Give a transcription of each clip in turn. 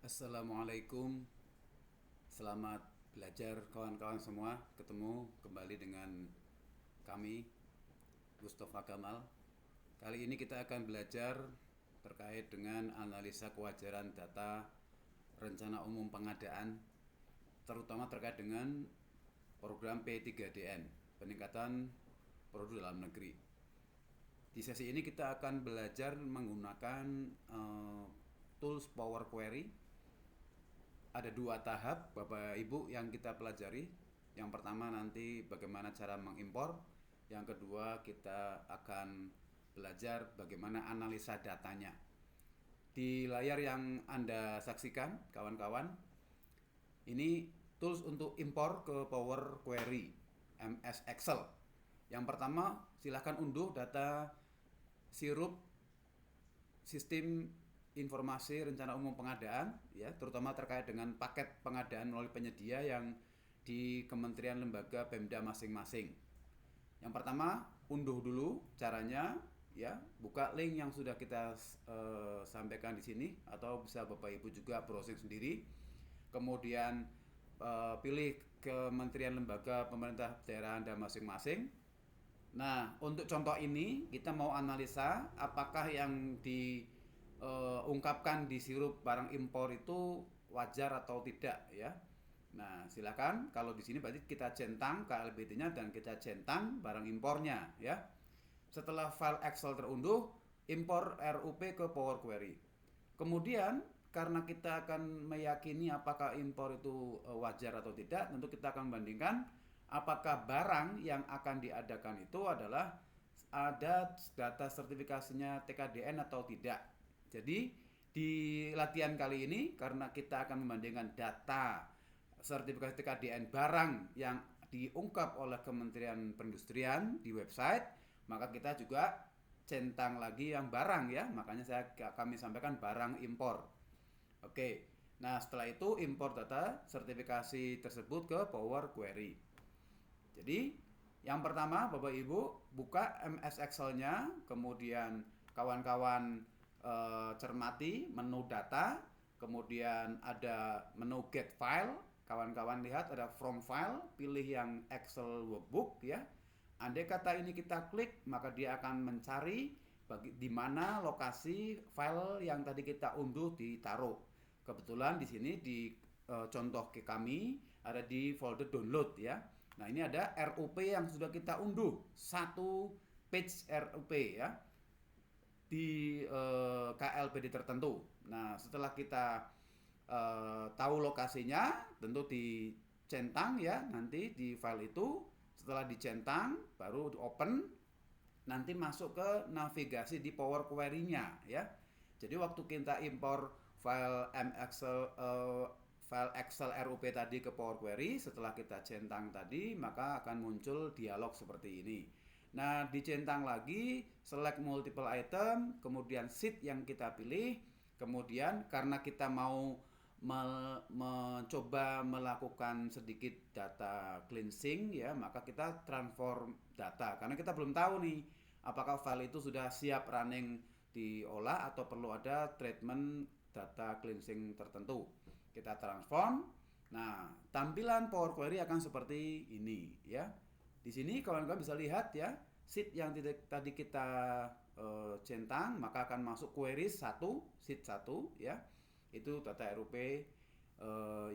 Assalamualaikum, selamat belajar kawan-kawan semua. Ketemu kembali dengan kami, Mustafa Kamal. Kali ini kita akan belajar terkait dengan analisa kewajaran data rencana umum pengadaan, terutama terkait dengan program P3DN, peningkatan produk dalam negeri. Di sesi ini kita akan belajar menggunakan tools Power Query. Ada dua tahap Bapak Ibu yang kita pelajari. Yang pertama nanti bagaimana cara mengimpor. Yang kedua kita akan belajar bagaimana analisa datanya. Di layar yang Anda saksikan kawan-kawan, ini tools untuk impor ke Power Query MS Excel. Yang pertama silahkan unduh data sirup sistem informasi rencana umum pengadaan, ya, terutama terkait dengan paket pengadaan melalui penyedia yang di kementerian lembaga Pemda masing-masing. Yang pertama, unduh dulu caranya, ya, buka link yang sudah kita sampaikan di sini atau bisa Bapak Ibu juga browsing sendiri. Kemudian pilih kementerian lembaga pemerintah daerah Anda masing-masing. Nah, untuk contoh ini kita mau analisa apakah yang diungkapkan di sirup barang impor itu wajar atau tidak, ya. Nah, silakan kalau di sini berarti kita centang KLBT-nya dan kita centang barang impornya, ya. Setelah file Excel terunduh, impor RUP ke Power Query. Kemudian karena kita akan meyakini apakah impor itu wajar atau tidak, tentu kita akan membandingkan apakah barang yang akan diadakan itu adalah ada data sertifikasinya TKDN atau tidak. Jadi di latihan kali ini karena kita akan membandingkan data sertifikasi TKDN barang yang diungkap oleh Kementerian Perindustrian di website, maka kita juga centang lagi yang barang, ya. Makanya kami sampaikan barang impor. Oke. Nah, setelah itu impor data sertifikasi tersebut ke Power Query. Jadi, yang pertama Bapak Ibu buka MS Excel-nya, kemudian kawan-kawan cermati menu data, kemudian ada menu get file, kawan-kawan lihat ada from file, pilih yang Excel workbook, ya. Andai kata ini kita klik, maka dia akan mencari di mana lokasi file yang tadi kita unduh ditaruh. Kebetulan di sini di contoh ke kami ada di folder download, ya. Nah, ini ada RUP yang sudah kita unduh, satu page RUP, ya, di KLBD tertentu. Nah, setelah kita tahu lokasinya, tentu dicentang, ya, nanti di file itu. Setelah dicentang, baru di open, nanti masuk ke navigasi di Power Query-nya, ya. Jadi waktu kita impor file file Excel RUP tadi ke Power Query, setelah kita centang tadi, maka akan muncul dialog seperti ini. Nah, dicentang lagi, select multiple item, kemudian sheet yang kita pilih, kemudian karena kita mau mencoba melakukan sedikit data cleansing, ya, maka kita transform data karena kita belum tahu nih apakah file itu sudah siap running diolah atau perlu ada treatment data cleansing tertentu. Kita transform. Nah, tampilan Power Query akan seperti ini, ya. Di sini kawan-kawan bisa lihat, ya, sheet yang tadi kita centang maka akan masuk query 1, sheet 1, ya. Itu data RUP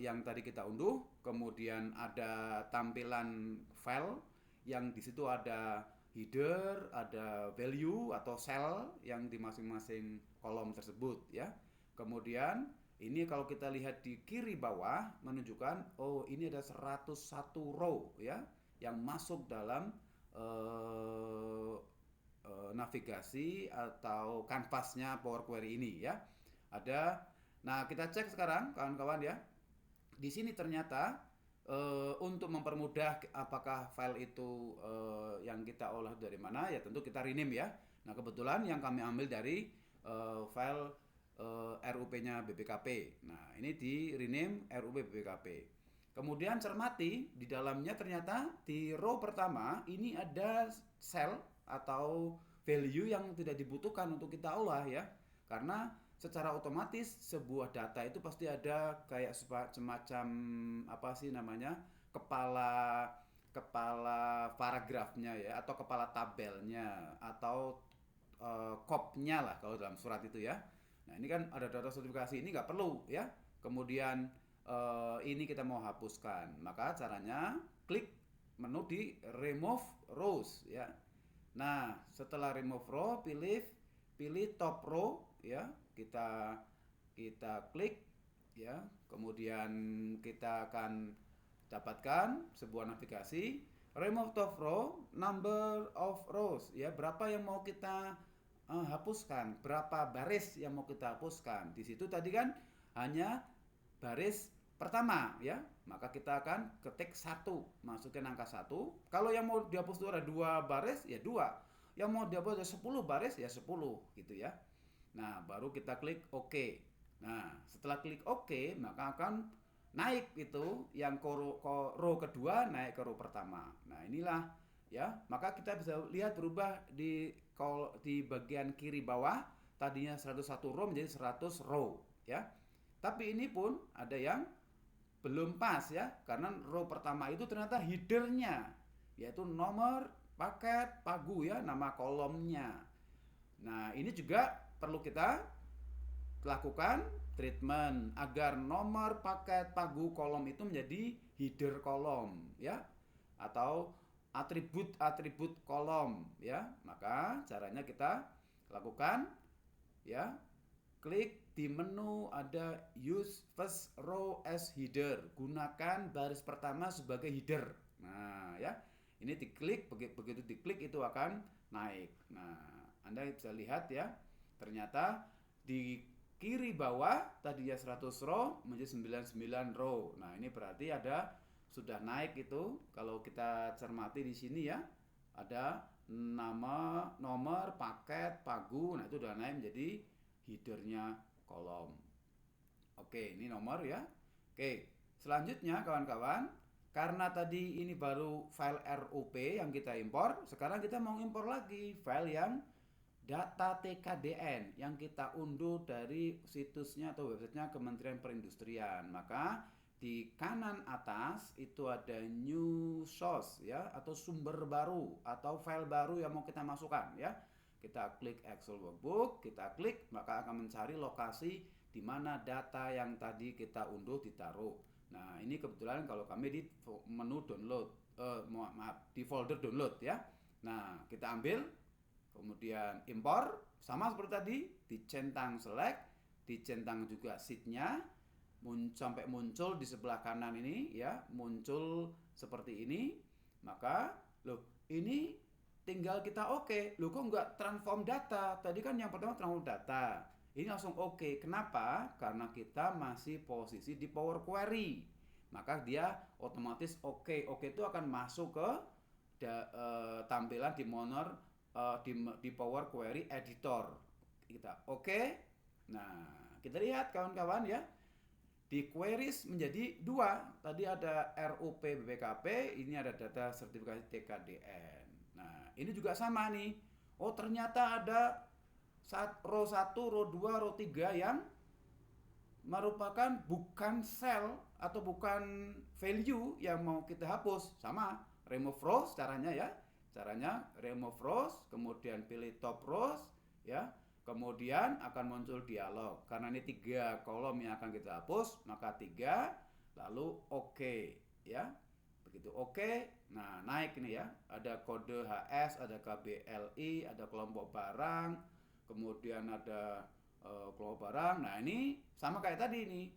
yang tadi kita unduh, kemudian ada tampilan file yang di situ ada header, ada value atau cell yang di masing-masing kolom tersebut, ya. Kemudian ini kalau kita lihat di kiri bawah menunjukkan oh ini ada 101 row, ya, yang masuk dalam navigasi atau kanvasnya Power Query ini, ya. Nah, kita cek sekarang kawan-kawan, ya. Di sini ternyata untuk mempermudah apakah file itu yang kita olah dari mana, ya tentu kita rename, ya. Nah, kebetulan yang kami ambil dari file RUP-nya BPKP. Nah, ini di rename RUP BPKP. Kemudian cermati di dalamnya ternyata di row pertama ini ada cell atau value yang tidak dibutuhkan untuk kita olah, ya. Karena secara otomatis sebuah data itu pasti ada kayak semacam apa sih namanya, kepala kepala paragrafnya ya, atau kepala tabelnya, atau kopnya lah kalau dalam surat itu ya. Nah ini kan ada data sertifikasi, ini nggak perlu ya. Kemudian ini kita mau hapuskan, maka caranya klik menu di remove rows ya. Nah setelah remove row, pilih pilih top row ya, kita kita klik ya, kemudian kita akan dapatkan sebuah navigasi remove top row, number of rows ya, berapa yang mau kita hapuskan, berapa baris yang mau kita hapuskan. Di situ tadi kan hanya baris pertama ya, maka kita akan ketik 1, masukin angka 1. Kalau yang mau dihapus itu ada 2 baris ya 2, yang mau dihapus ada 10 baris ya 10 gitu ya. Nah baru kita klik OK. Nah setelah klik OK, maka akan naik itu yang row kedua naik ke row pertama. Nah inilah ya, maka kita bisa lihat berubah di bagian kiri bawah, tadinya 101 row menjadi 100 row ya. Tapi ini pun ada yang belum pas ya, karena row pertama itu ternyata headernya, yaitu nomor, paket, pagu ya, nama kolomnya. Nah ini juga perlu kita lakukan treatment agar nomor, paket, pagu, kolom itu menjadi header kolom ya, atau atribut-atribut kolom ya. Maka caranya kita lakukan ya, klik di menu ada use first row as header, gunakan baris pertama sebagai header. Nah ya, ini diklik, begitu diklik itu akan naik. Nah Anda bisa lihat ya, ternyata di kiri bawah tadinya 100 row menjadi 99 row. Nah ini berarti ada sudah naik itu. Kalau kita cermati di sini ya, ada nama, nomor, paket, pagu. Nah itu sudah naik menjadi headernya kolom. Oke, ini nomor ya. Oke, selanjutnya kawan-kawan, karena tadi ini baru file RUP yang kita impor, sekarang kita mau impor lagi file yang data TKDN yang kita unduh dari situsnya atau websitenya Kementerian Perindustrian. Maka di kanan atas itu ada new source ya, atau sumber baru atau file baru yang mau kita masukkan ya. Kita klik Excel workbook, kita klik, maka akan mencari lokasi di mana data yang tadi kita unduh ditaruh. Nah ini kebetulan kalau kami di menu download, di folder download ya. Nah kita ambil, kemudian impor, sama seperti tadi, dicentang select, dicentang juga sheetnya, sampai muncul di sebelah kanan ini ya, muncul seperti ini. Maka loh ini tinggal kita oke. Loh kok nggak transform data, tadi kan yang pertama transform data, ini langsung oke. Kenapa? Karena kita masih posisi di Power Query, maka dia otomatis oke. Oke itu akan masuk ke tampilan di monitor, di Power Query Editor. Kita oke. Nah kita lihat kawan-kawan ya, di queries menjadi 2. Tadi ada RUP BPKP, ini ada data sertifikasi TKDN. Nah ini juga sama nih. Oh ternyata ada row 1, row 2, row 3 yang merupakan bukan cell atau bukan value yang mau kita hapus. Sama, remove rows caranya ya. Caranya remove rows, kemudian pilih top rows ya. Kemudian akan muncul dialog. Karena ini 3 kolom yang akan kita hapus, maka 3 lalu oke ya. Begitu oke, nah naik ini ya. Ada kode HS, ada KBLI, ada kelompok barang, kemudian ada kelompok barang. Nah ini sama kayak tadi nih.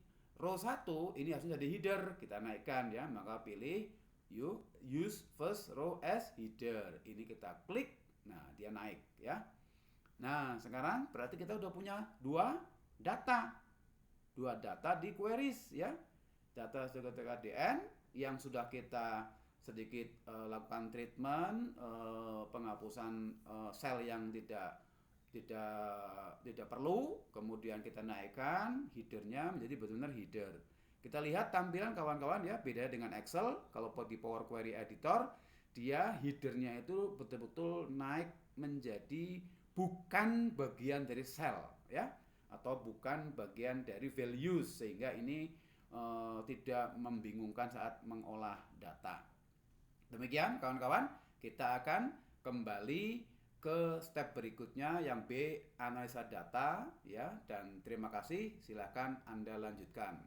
Row 1 ini harusnya jadi header, kita naikkan ya. Maka pilih use first row as header. Ini kita klik, nah dia naik ya. Nah sekarang berarti kita udah punya 2 data di queries ya. Data TKDN yang sudah kita sedikit lakukan treatment, penghapusan sel yang tidak perlu, kemudian kita naikkan headernya menjadi benar-benar header. Kita lihat tampilan kawan-kawan ya, beda dengan Excel. Kalau di Power Query Editor, dia headernya itu betul-betul naik menjadi bukan bagian dari sel ya. atau bukan bagian dari values, sehingga ini tidak membingungkan saat mengolah data. Demikian kawan-kawan, kita akan kembali ke step berikutnya yang B, analisa data ya. Dan terima kasih, silakan Anda lanjutkan.